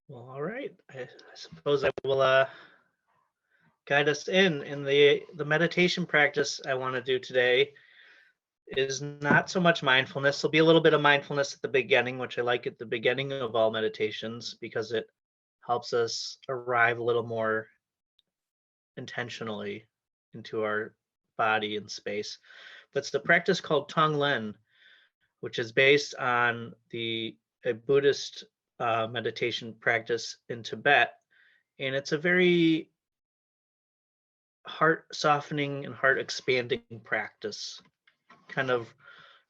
Well, all right. I suppose I will guide us in the meditation practice I want to do today is not so much mindfulness. There'll be a little bit of mindfulness at the beginning, which I like at the beginning of all meditations because it helps us arrive a little more intentionally into our body and space. But it's the practice called Tonglen, which is based on the a Buddhist meditation practice in Tibet, and it's a very heart softening and heart expanding practice. Kind of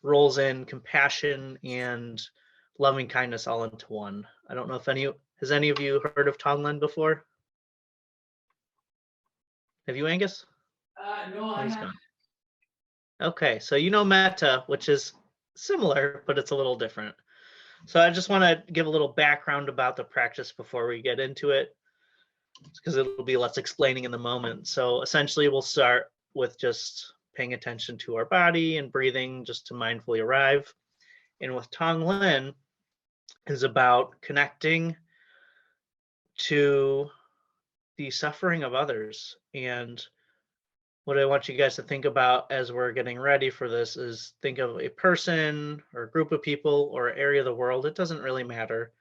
rolls in compassion and loving kindness all into one. I don't know if any of you heard of Tonglen before? Have you, Angus? No, Oh, I he's have. gone. Okay, so you know metta, which is similar, but it's a little different. So I just want to give a little background about the practice before we get into it, because it'll be less explaining in the moment. So essentially, we'll start with just paying attention to our body and breathing just to mindfully arrive. And with Tonglen is about connecting to the suffering of others. And what I want you guys to think about as we're getting ready for this is think of a person or a group of people or area of the world. It doesn't really matter.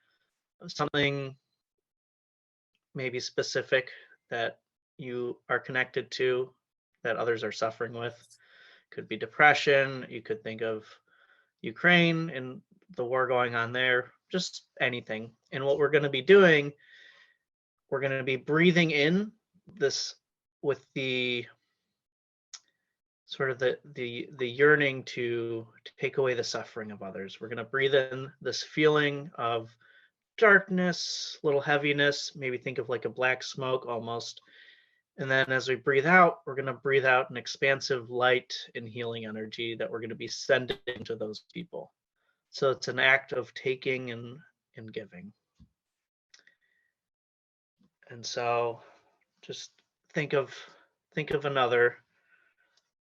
Something maybe specific that you are connected to that others are suffering with. Could be depression. You could think of Ukraine and the war going on there, just anything. And what we're going to be doing, we're going to be breathing in this with the sort of the yearning to take away the suffering of others. We're going to breathe in this feeling of darkness, little heaviness, maybe think of like a black smoke almost. And then as we breathe out, we're going to breathe out an expansive light and healing energy that we're going to be sending to those people. So it's an act of taking and giving. And so just think of another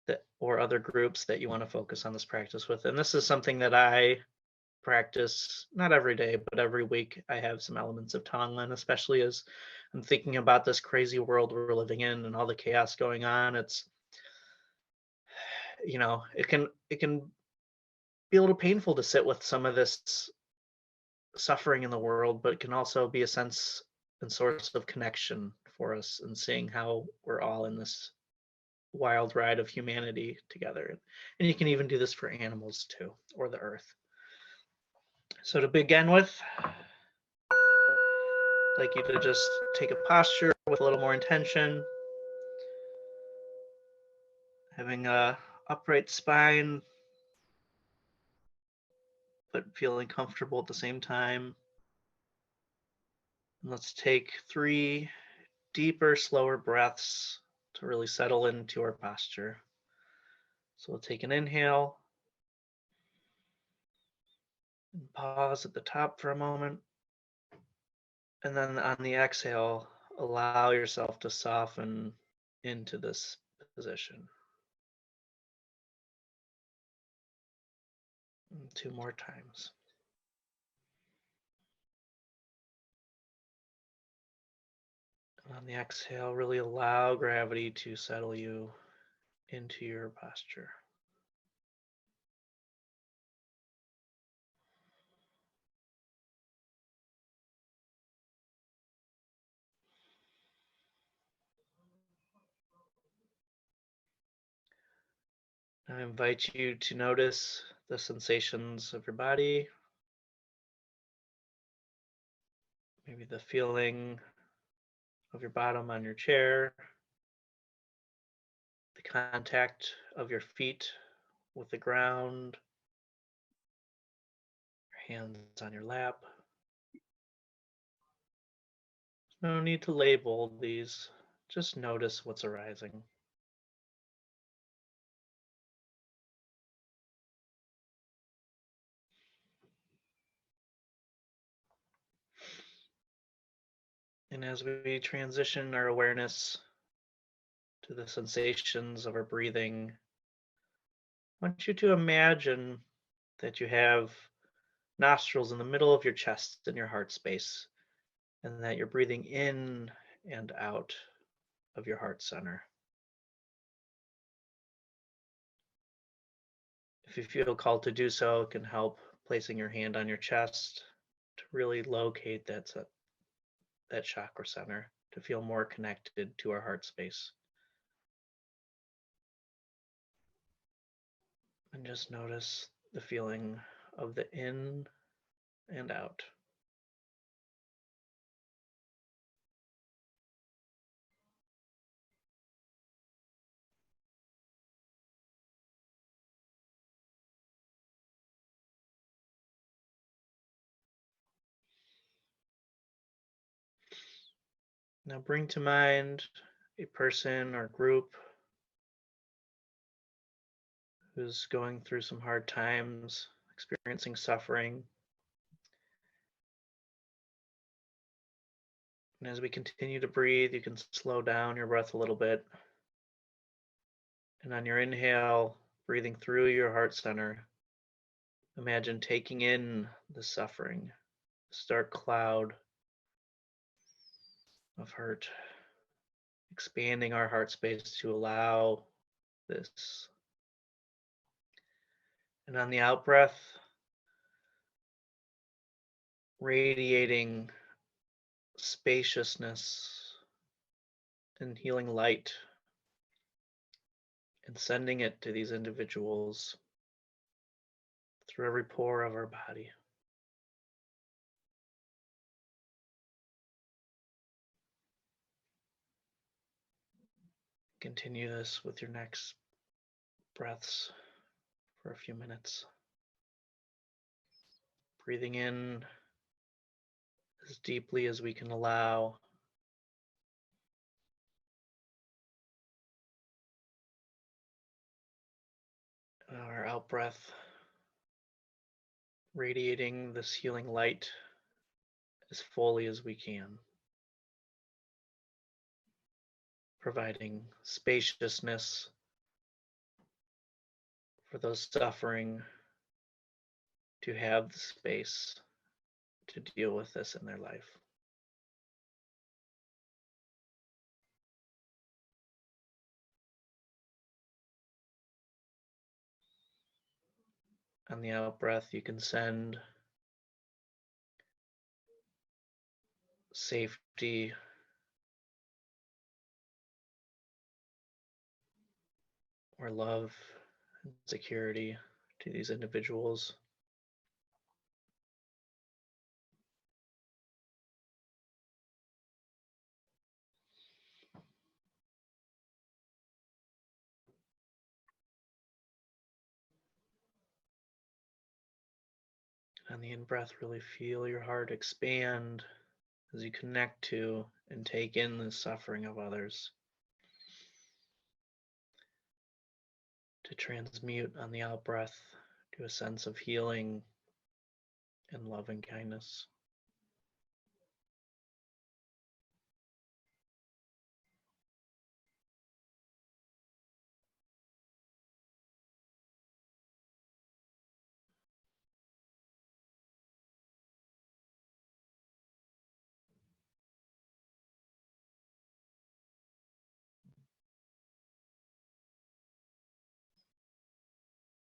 that or other groups that you want to focus on this practice with. And this is something that I practice not every day, but every week I have some elements of Tonglen, especially as I'm thinking about this crazy world we're living in and all the chaos going on. It's, it can be a little painful to sit with some of this suffering in the world, but it can also be a sense and source of connection for us and seeing how we're all in this wild ride of humanity together. And you can even do this for animals too, or the earth. So to begin with, I'd like you to just take a posture with a little more intention, having a upright spine, but feeling comfortable at the same time. And let's take 3 deeper, slower breaths to really settle into our posture. So we'll take an inhale and pause at the top for a moment. And then on the exhale, allow yourself to soften into this position. 2 more times. And on the exhale, really allow gravity to settle you into your posture. I invite you to notice the sensations of your body, maybe the feeling of your bottom on your chair, the contact of your feet with the ground, your hands on your lap. No need to label these, just notice what's arising. And as we transition our awareness to the sensations of our breathing, I want you to imagine that you have nostrils in the middle of your chest and your heart space. and that you're breathing in and out of your heart center. If you feel called to do so, it can help placing your hand on your chest to really locate that chakra center, to feel more connected to our heart space. And just notice the feeling of the in and out. Now bring to mind a person or group who's going through some hard times, experiencing suffering. And as we continue to breathe, you can slow down your breath a little bit. And on your inhale, breathing through your heart center, imagine taking in the suffering, this dark cloud of hurt, expanding our heart space to allow this. And on the out breath, radiating spaciousness and healing light, and sending it to these individuals through every pore of our body. Continue this with your next breaths for a few minutes. Breathing in as deeply as we can allow. And our out breath, radiating this healing light as fully as we can, providing spaciousness for those suffering to have the space to deal with this in their life. On the out breath, you can send safety, or love and security to these individuals. On the in-breath, really feel your heart expand as you connect to and take in the suffering of others. To transmute on the out-breath to a sense of healing and loving kindness.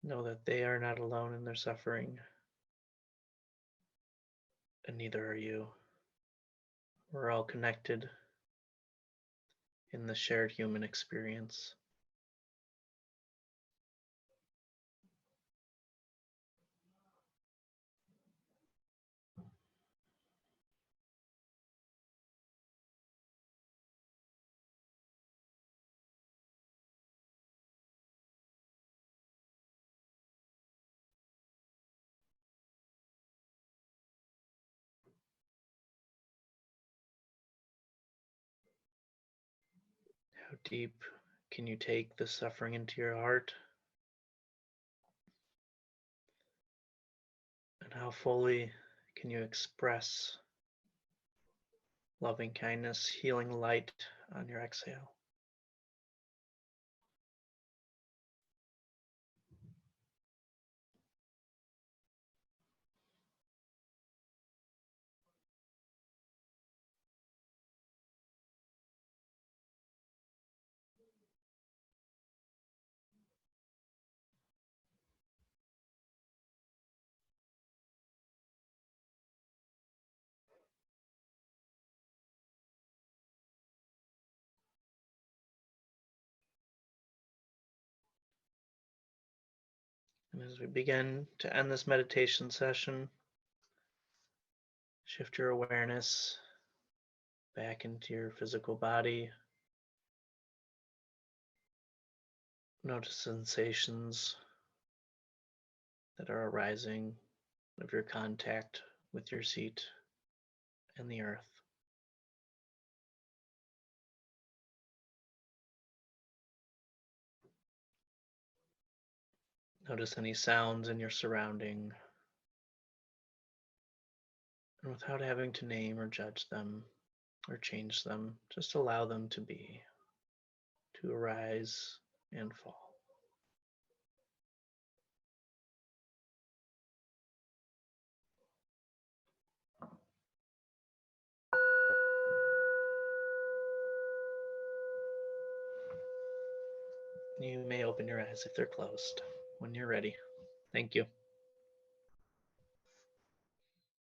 Know that they are not alone in their suffering, and neither are you. We're all connected in the shared human experience. How deep can you take the suffering into your heart? And how fully can you express loving kindness, healing light on your exhale? And as we begin to end this meditation session, shift your awareness back into your physical body. Notice sensations that are arising of your contact with your seat and the earth. Notice any sounds in your surrounding, and without having to name or judge them or change them, just allow them to be, to arise and fall. You may open your eyes if they're closed when you're ready. Thank you.